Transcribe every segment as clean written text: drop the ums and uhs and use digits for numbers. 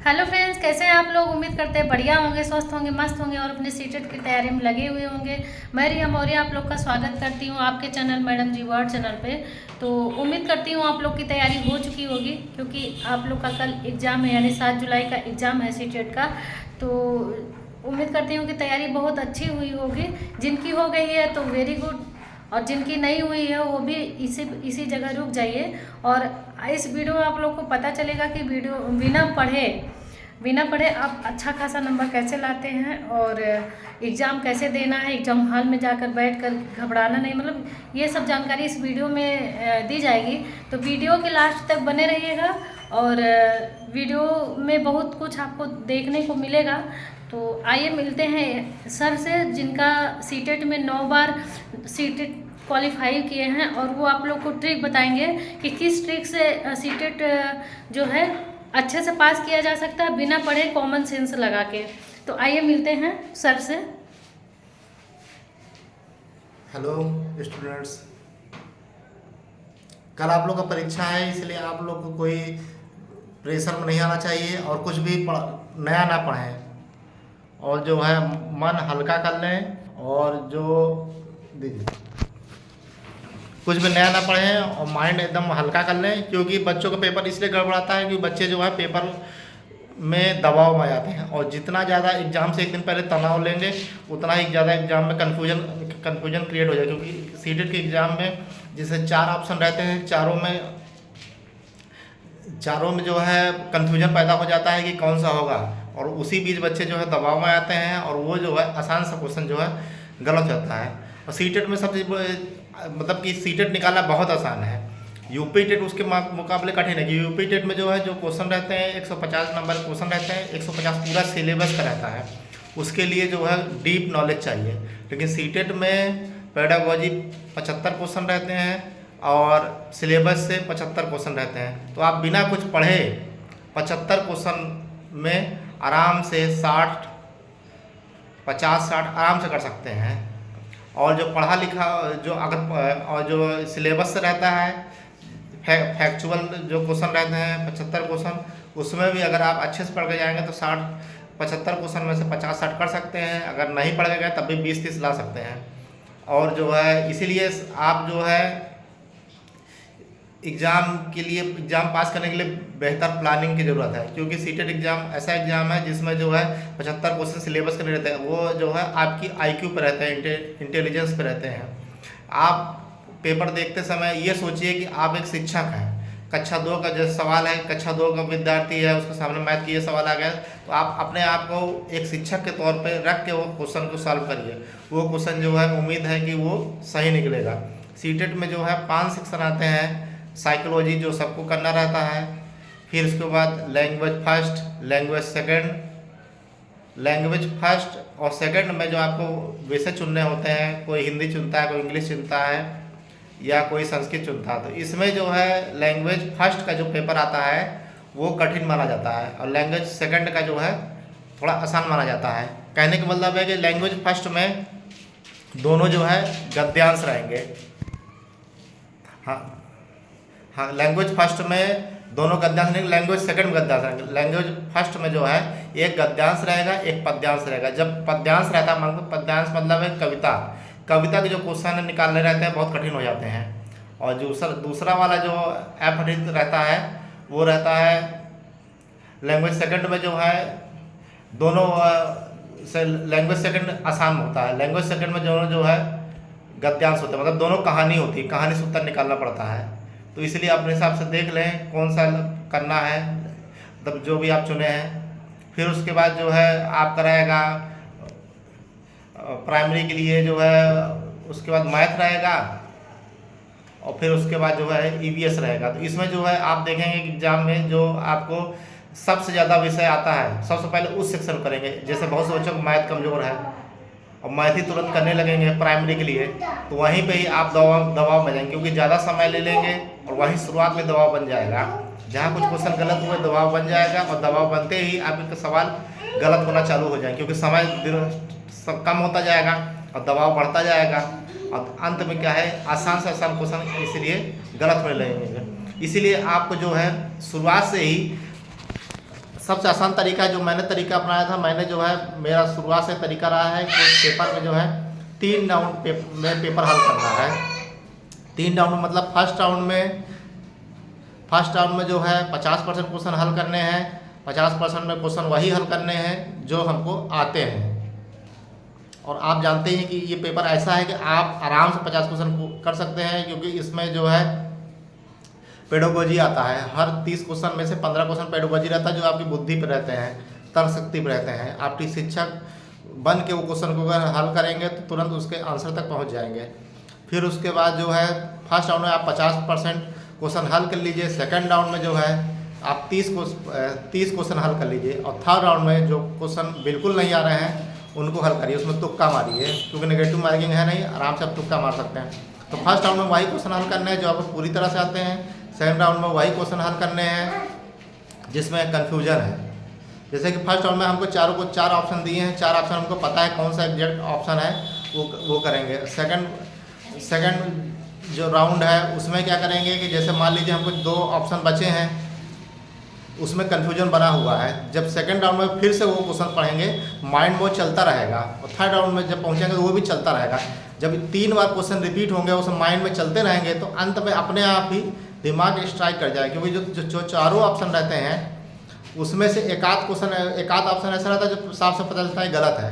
Hello friends, कैसे हैं आप लोग। उम्मीद करते हैं बढ़िया होंगे, स्वस्थ होंगे, मस्त होंगे और अपने सीटेट की तैयारी में लगे हुए होंगे। मैं रिया मौर्य आप लोग का स्वागत करती हूँ आपके चैनल मैडम जी वर्ड चैनल पे। तो उम्मीद करती हूँ आप लोग की तैयारी हो चुकी होगी, क्योंकि आप लोग का कल एग्ज़ाम है, यानी 7 जुलाई का एग्ज़ाम है सीटेट का। तो उम्मीद करती हूँ कि तैयारी बहुत अच्छी हुई होगी। जिनकी हो गई है तो वेरी गुड, और जिनकी नहीं हुई है वो भी इसी जगह रुक जाइए। और इस वीडियो में आप लोग को पता चलेगा कि वीडियो बिना पढ़े आप अच्छा खासा नंबर कैसे लाते हैं, और एग्ज़ाम कैसे देना है, एग्ज़ाम हॉल में जाकर बैठकर घबराना नहीं, मतलब ये सब जानकारी इस वीडियो में दी जाएगी। तो वीडियो के लास्ट तक बने रहिएगा, और वीडियो में बहुत कुछ आपको देखने को मिलेगा। तो आइए मिलते हैं सर से, जिनका सीटेट में 9 बार सीटेट क्वालिफाई किए हैं, और वो आप लोग को ट्रिक बताएंगे कि किस ट्रिक से सीटेट जो है अच्छे से पास किया जा सकता है बिना पढ़े, कॉमन सेंस लगा के। तो आइए मिलते हैं सर से। हेलो स्टूडेंट्स, कल आप लोग का परीक्षा है, इसलिए आप लोग को कोई प्रेशर में नहीं आना चाहिए और कुछ भी नया ना पढ़ें, और जो है मन हल्का कर लें, और जो देखिए कुछ भी नया ना पढ़ें और माइंड एकदम हल्का कर लें, क्योंकि बच्चों का पेपर इसलिए गड़बड़ाता है कि बच्चे जो है पेपर में दबाव में आ जाते हैं, और जितना ज़्यादा एग्ज़ाम से एक दिन पहले तनाव लेंगे उतना ही ज़्यादा एग्ज़ाम में कन्फ्यूजन क्रिएट हो जाएगा। क्योंकि सीटेट के एग्ज़ाम में जैसे 4 ऑप्शन रहते हैं, चारों में जो है कन्फ्यूजन पैदा हो जाता है कि कौन सा होगा, और उसी बीच बच्चे जो है दबाव में आते हैं, और वो जो है आसान सा क्वेश्चन जो है गलत होता है। और सीटेट में सबसे मतलब कि सीटेट निकालना बहुत आसान है। यूपी टेट उसके मुकाबले कठिन है कि यूपी टेट में जो है जो क्वेश्चन रहते हैं 150 नंबर क्वेश्चन रहते हैं, 150 पूरा सिलेबस का रहता है, उसके लिए जो है डीप नॉलेज चाहिए। लेकिन सीटेट में पेडागोजी 75 क्वेश्चन रहते हैं और सिलेबस से 75 क्वेश्चन रहते हैं। तो आप बिना कुछ पढ़े 75 क्वेश्चन में आराम से 50-60 आराम से कर सकते हैं। और जो पढ़ा लिखा जो अगर और जो सिलेबस से रहता है फैक्चुअल जो क्वेश्चन रहते हैं 75 क्वेश्चन, उसमें भी अगर आप अच्छे से पढ़ के जाएंगे तो 75 क्वेश्चन में से 50-60 कर सकते हैं। अगर नहीं पढ़ के गए तब भी 20-30 ला सकते हैं। और जो है इसीलिए आप जो है एग्ज़ाम पास करने के लिए बेहतर प्लानिंग की ज़रूरत है, क्योंकि सीटेट एग्ज़ाम ऐसा एग्ज़ाम है जिसमें जो है 75 क्वेश्चन सिलेबस के नहीं रहते हैं, वो जो है आपकी आईक्यू पर रहते हैं, इंटेलिजेंस पर रहते हैं। आप पेपर देखते समय ये सोचिए कि आप एक शिक्षक हैं, कक्षा 2 का जो सवाल है, कक्षा 2 का विद्यार्थी है, उसके सामने मैथ की ये सवाल आ गया, तो आप अपने आप को एक शिक्षक के तौर पे रख के वो क्वेश्चन को सॉल्व करिए। वो क्वेश्चन जो है उम्मीद है कि वो सही निकलेगा। सीटेट में जो है 5 सेक्शन आते हैं। साइकोलॉजी जो सबको करना रहता है, फिर उसके बाद लैंग्वेज फर्स्ट, लैंग्वेज फर्स्ट और सेकंड में जो आपको विषय चुनने होते हैं, कोई हिंदी चुनता है, कोई इंग्लिश चुनता है, या कोई संस्कृत चुनता है। तो इसमें जो है लैंग्वेज फर्स्ट का जो पेपर आता है वो कठिन माना जाता है, और लैंग्वेज सेकंड का जो है थोड़ा आसान माना जाता है। कहने का मतलब है कि लैंग्वेज फर्स्ट में दोनों जो है गद्यांश रहेंगे। हाँ, लैंग्वेज फर्स्ट में दोनों गद्यांश नहीं, लैंग्वेज सेकंड में गद्यांश रहेंगे। लैंग्वेज फर्स्ट में जो है एक गद्यांश रहेगा, एक पद्यांश रहेगा। जब पद्यांश रहता है, पद्यांश मतलब है कविता के जो क्वेश्चन निकालने रहते हैं बहुत कठिन हो जाते हैं। और दूसरा वाला जो अपहृत रहता है वो रहता है लैंग्वेज सेकंड में, जो है दोनों से लैंग्वेज सेकंड आसान होता है। लैंग्वेज सेकंड में जो है गद्यांश होता है, मतलब दोनों कहानी होती है, कहानी से उत्तर निकालना पड़ता है। तो इसलिए अपने हिसाब से देख लें कौन सा करना है, मतलब जो भी आप चुने हैं। फिर उसके बाद जो है आपका रहेगा प्राइमरी के लिए जो है, उसके बाद मैथ रहेगा, और फिर उसके बाद जो है ईवीएस रहेगा। तो इसमें जो है आप देखेंगे कि एग्जाम में जो आपको सबसे ज़्यादा विषय आता है, सबसे पहले उस सेक्शन करेंगे। जैसे बहुत से बच्चों को मैथ कमज़ोर है और मैथ ही तुरंत करने लगेंगे प्राइमरी के लिए, तो वहीं पे ही आप दबाव में जाएंगे, क्योंकि ज़्यादा समय ले लेंगे और वहीं शुरुआत में दबाव बन जाएगा। जहाँ कुछ क्वेश्चन गलत हुए दबाव बन जाएगा, और दबाव बनते ही आपके सवाल गलत होना चालू हो जाएंगे, क्योंकि समय कम होता जाएगा और दबाव बढ़ता जाएगा, और अंत में क्या है आसान से आसान क्वेश्चन इसलिए गलत होने लगेंगे। इसीलिए आपको जो है शुरुआत से ही सबसे आसान तरीका जो मैंने तरीका अपनाया था, मैंने जो है मेरा शुरुआत से तरीका रहा है कि पेपर में जो है 3 राउंड में पेपर हल करना है। 3 राउंड में मतलब फर्स्ट राउंड में जो है 50% क्वेश्चन हल करने हैं, 50% में क्वेश्चन वही हल करने हैं जो हमको आते हैं। और आप जानते हैं कि ये पेपर ऐसा है कि आप आराम से 50 क्वेश्चन कर सकते हैं, क्योंकि इसमें जो है पेडागोजी आता है। हर 30 क्वेश्चन में से 15 क्वेश्चन पेडागोजी रहता है, जो आपकी बुद्धि पर रहते हैं, तर्क शक्ति पर रहते हैं। आपकी शिक्षक बन के वो क्वेश्चन को अगर हल करेंगे तो तुरंत उसके आंसर तक पहुंच जाएंगे। फिर उसके बाद जो है फर्स्ट राउंड में आप 50% क्वेश्चन हल कर लीजिए। सेकंड राउंड में जो है आप 30 क्वेश्चन हल कर लीजिए। और थर्ड राउंड में जो क्वेश्चन बिल्कुल नहीं आ रहे हैं उनको हल करिए, उसमें तुक्का मारिए, क्योंकि नेगेटिव मार्किंग है नहीं, आराम से आप तुक्का मार सकते हैं। तो फर्स्ट राउंड में वही क्वेश्चन हल करने हैं जो आपको पूरी तरह से आते हैं। सेकंड राउंड में वही क्वेश्चन हल करने हैं जिसमें कन्फ्यूजन है। जैसे कि फर्स्ट राउंड में हमको चारों को 4 ऑप्शन दिए हैं, 4 ऑप्शन हमको पता है कौन सा एग्जैक्ट ऑप्शन है, वो करेंगे। सेकंड जो राउंड है उसमें क्या करेंगे कि जैसे मान लीजिए हमको 2 ऑप्शन बचे हैं, उसमें कन्फ्यूजन बना हुआ है। जब सेकंड राउंड में फिर से वो क्वेश्चन पढ़ेंगे, माइंड वो चलता रहेगा। और थर्ड राउंड में जब पहुंचेंगे तो वो भी चलता रहेगा। जब 3 बार क्वेश्चन रिपीट होंगे, उस माइंड में चलते रहेंगे, तो अंत में अपने आप ही दिमाग स्ट्राइक कर जाएगा। क्योंकि जो चारों ऑप्शन रहते हैं उसमें से एक आध ऑप्शन ऐसा रहता है जो साफ साफ पता चलता है गलत है।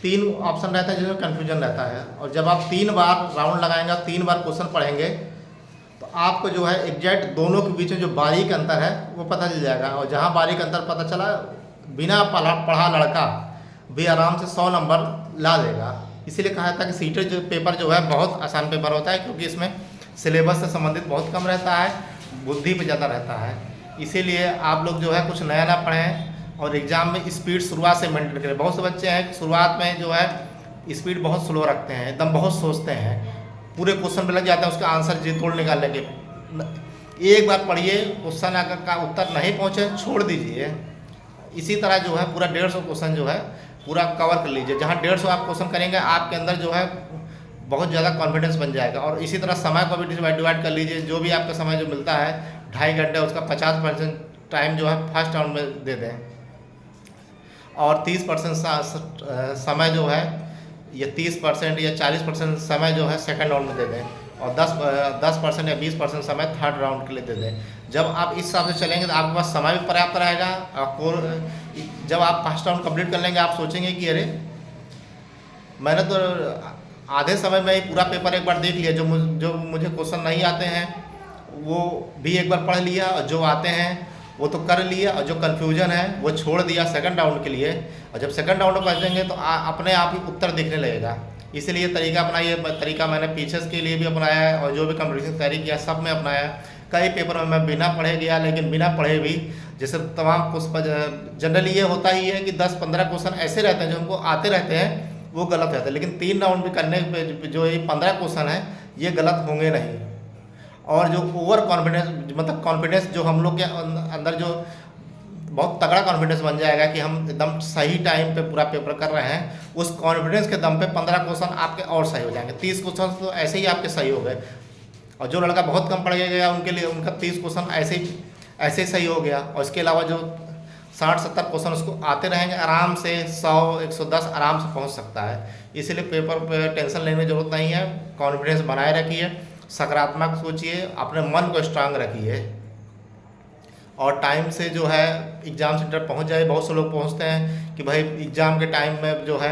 3 ऑप्शन रहता है जिसमें कन्फ्यूजन रहता है। और जब आप 3 बार राउंड लगाएंगे, 3 बार क्वेश्चन पढ़ेंगे, तो आपको जो है एग्जैक्ट दोनों के बीच में जो बारीक अंतर है वो पता चल जाएगा। और जहाँ बारीक अंतर पता चला, बिना पढ़ा लड़का भी आराम से 100 नंबर ला देगा। इसीलिए कहा था कि सीटेट जो पेपर जो है बहुत आसान पेपर होता है, क्योंकि इसमें सिलेबस से संबंधित बहुत कम रहता है, बुद्धि पे ज़्यादा रहता है। इसीलिए आप लोग जो है कुछ नया ना पढ़ें और एग्ज़ाम में स्पीड शुरुआत से मेंटेन करें। बहुत से बच्चे हैं कि शुरुआत में जो है स्पीड बहुत स्लो रखते हैं, एकदम बहुत सोचते हैं, पूरे क्वेश्चन पे लग जाते हैं उसका आंसर जी तोड़ निकालने के। एक बार पढ़िए, क्वेश्चन अगर का उत्तर नहीं पहुँचे छोड़ दीजिए। इसी तरह जो है पूरा 150 क्वेश्चन जो है पूरा कवर कर लीजिए। जहाँ 150 आप क्वेश्चन करेंगे, आपके अंदर जो है बहुत ज़्यादा कॉन्फिडेंस बन जाएगा। और इसी तरह समय को भी डिवाइड कर लीजिए। जो भी आपका समय जो मिलता है 2.5 घंटे, उसका 50% टाइम जो है फर्स्ट राउंड में दे दें, और 30% समय जो है, या 30% या 40% समय जो है सेकंड राउंड में दे दें, और 10% या 20% समय थर्ड राउंड के लिए दे दें। जब आप इस हिसाब से चलेंगे तो आपके पास समय भी पर्याप्त रहेगा। और जब आप फर्स्ट राउंड कंप्लीट कर लेंगे, आप सोचेंगे कि अरे मैंने तो आधे समय में ही पूरा पेपर एक बार देख लिया। जो मुझे क्वेश्चन नहीं आते हैं वो भी एक बार पढ़ लिया, और जो आते हैं वो तो कर लिया, और जो कन्फ्यूजन है वो छोड़ दिया सेकंड राउंड के लिए। और जब सेकंड राउंड में पहुँचेंगे तो अपने आप ही उत्तर दिखने लगेगा। इसीलिए तरीका अपनाइए। तरीका मैंने पीछेस के लिए भी अपनाया है, और जो भी कंपटीशन तैयारी किया सब में अपनाया। कई पेपर में मैं बिना पढ़े गया, लेकिन बिना पढ़े भी जैसे तमाम क्वेश्चन जनरली ये होता ही है कि 10-15 क्वेश्चन ऐसे रहते हैं जो हमको आते रहते हैं, वो गलत रहता है। लेकिन 3 राउंड भी करने पे जो ये 15 क्वेश्चन है ये गलत होंगे नहीं। और जो ओवर कॉन्फिडेंस, मतलब कॉन्फिडेंस जो हम लोग के अंदर जो बहुत तगड़ा कॉन्फिडेंस बन जाएगा कि हम एकदम सही टाइम पे पूरा पेपर कर रहे हैं, उस कॉन्फिडेंस के दम पे 15 क्वेश्चन आपके और सही हो जाएंगे। 30 क्वेश्चन तो ऐसे ही आपके सही हो गए। और जो लड़का बहुत कम पढ़ गया उनके लिए उनका 30 क्वेश्चन ऐसे सही हो गया। और इसके अलावा जो 60-70 क्वेश्चन उसको आते रहेंगे, आराम से 100-110 आराम से पहुंच सकता है। इसीलिए पेपर पे टेंशन लेने की जरूरत नहीं है। कॉन्फिडेंस बनाए रखिए, सकारात्मक सोचिए, अपने मन को स्ट्रांग रखिए, और टाइम से जो है एग्ज़ाम सेंटर पहुंच जाए। बहुत से लोग पहुंचते हैं कि भाई एग्ज़ाम के टाइम में जो है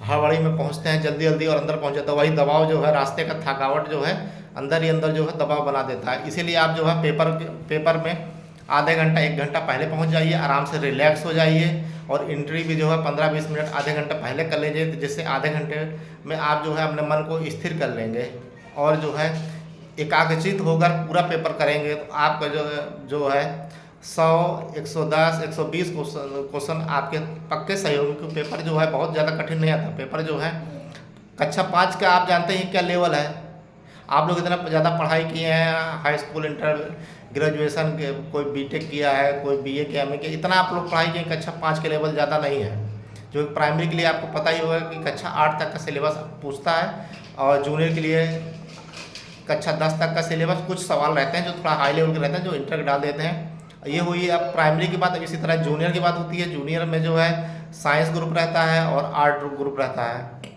हड़बड़ी में पहुंचते हैं जल्दी और अंदर पहुंच जाता है। वही दबाव जो है, रास्ते का थकावट जो है अंदर ही अंदर जो है दबाव बना देता है। इसीलिए आप जो है पेपर में आधे घंटा 1 घंटा पहले पहुंच जाइए, आराम से रिलैक्स हो जाइए। और एंट्री भी जो है 15-20 मिनट आधे घंटे पहले कर लीजिए, जिससे आधे घंटे में आप जो है अपने मन को स्थिर कर लेंगे, और जो है एकाग्रचित होकर पूरा पेपर करेंगे तो आपका जो है 100, 110, 120 क्वेश्चन आपके पक्के सही होंगे। क्योंकि पेपर जो है बहुत ज़्यादा कठिन नहीं आता। पेपर जो है कक्षा 5 का आप जानते हैं क्या लेवल है। आप लोग इतना ज़्यादा पढ़ाई किए हैं, हाई स्कूल, इंटर, ग्रेजुएशन, कोई बीटेक किया है, कोई बीए किया, एमए किया, इतना आप लोग पढ़ाई किए। कक्षा 5 के लेवल ज़्यादा नहीं है। जो प्राइमरी के लिए आपको पता ही होगा कि कक्षा 8 तक का सिलेबस पूछता है, और जूनियर के लिए कक्षा 10 तक का सिलेबस। कुछ सवाल रहते हैं जो थोड़ा हाई लेवल के रहते हैं, जो इंटर के डाल देते हैं। ये हुई अब प्राइमरी की बात। अब इसी तरह जूनियर की बात होती है। जूनियर में जो है साइंस ग्रुप रहता है और आर्ट ग्रुप रहता है।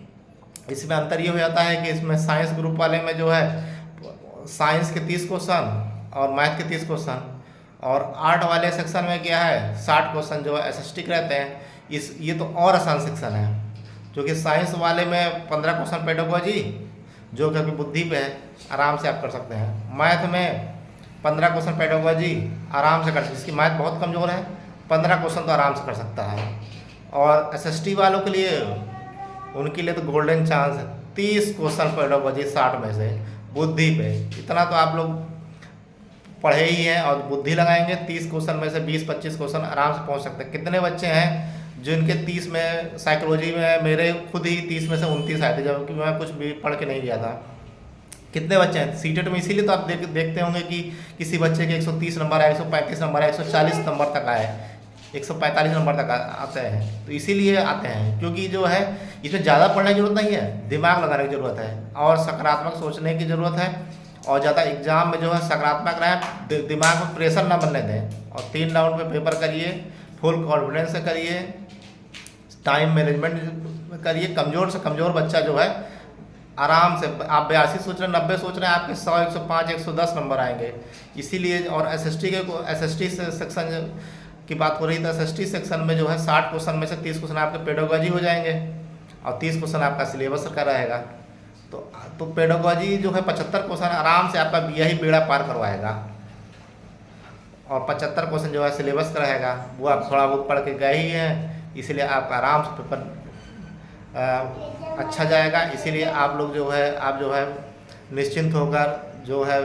इसमें अंतर ये हो जाता है कि इसमें साइंस ग्रुप वाले में जो है साइंस के 30 क्वेश्चन और मैथ के 30 क्वेश्चन, और आर्ट वाले सेक्शन में क्या है 60 क्वेश्चन जो है एसएसटी के रहते हैं। ये तो और आसान सेक्शन है, जो कि साइंस वाले में 15 क्वेश्चन पेडागोजी जो कि अभी बुद्धि पे है, आराम से आप कर सकते हैं। मैथ में 15 क्वेश्चन पेडागोजी आराम से कर सकते, जिसकी मैथ बहुत कमज़ोर है 15 क्वेश्चन तो आराम से कर सकता है। और एसएसटी वालों के लिए, उनके लिए तो गोल्डन चांस है, 30 क्वेश्चन पेडागोजी 60 में से बुद्धि पे। इतना तो आप लोग पढ़े ही हैं और बुद्धि लगाएंगे, 30 क्वेश्चन में से 20-25 क्वेश्चन आराम से पहुंच सकते हैं। कितने बच्चे हैं जिनके 30 में साइकोलॉजी में, मेरे खुद ही 30 में से 29 आए थे, जबकि मैं कुछ भी पढ़ के नहीं गया था। कितने बच्चे हैं सीटेट में, इसीलिए तो आप देखते होंगे कि किसी बच्चे के 130 नंबर आए, 135 नंबर आए, 140 नंबर तक आए, 145 नंबर तक आते हैं। तो इसीलिए आते हैं क्योंकि जो है इसमें ज़्यादा पढ़ने की ज़रूरत नहीं है, दिमाग लगाने की ज़रूरत है और सकारात्मक सोचने की ज़रूरत है। और ज़्यादा एग्ज़ाम में जो है सकारात्मक रहें, दिमाग में प्रेशर ना बनने दें और 3 राउंड पे पेपर करिए, फुल कॉन्फिडेंस से करिए, टाइम मैनेजमेंट करिए। कमज़ोर से कमज़ोर बच्चा जो है आराम से, आप 82 सोच रहे हैं, 90 सोच रहे हैं, आपके 100, 105, 110 नंबर आएंगे। इसीलिए और एसएसटी सेक्शन की बात हो रही है, तो एसएसटी सेक्शन में जो है 60 क्वेश्चन में से 30 क्वेश्चन आपके पेडागोजी हो जाएंगे और 30 क्वेश्चन आपका सिलेबस का रहेगा। तो पेडागोजी जो है 75 क्वेश्चन आराम से आपका यही बेड़ा पार करवाएगा और 75 क्वेश्चन जो है सिलेबस का रहेगा। वो आप थोड़ा बहुत पढ़ के गए ही हैं, इसलिए आप आराम से पेपर अच्छा जाएगा। इसीलिए आप लोग जो है निश्चिंत होकर जो है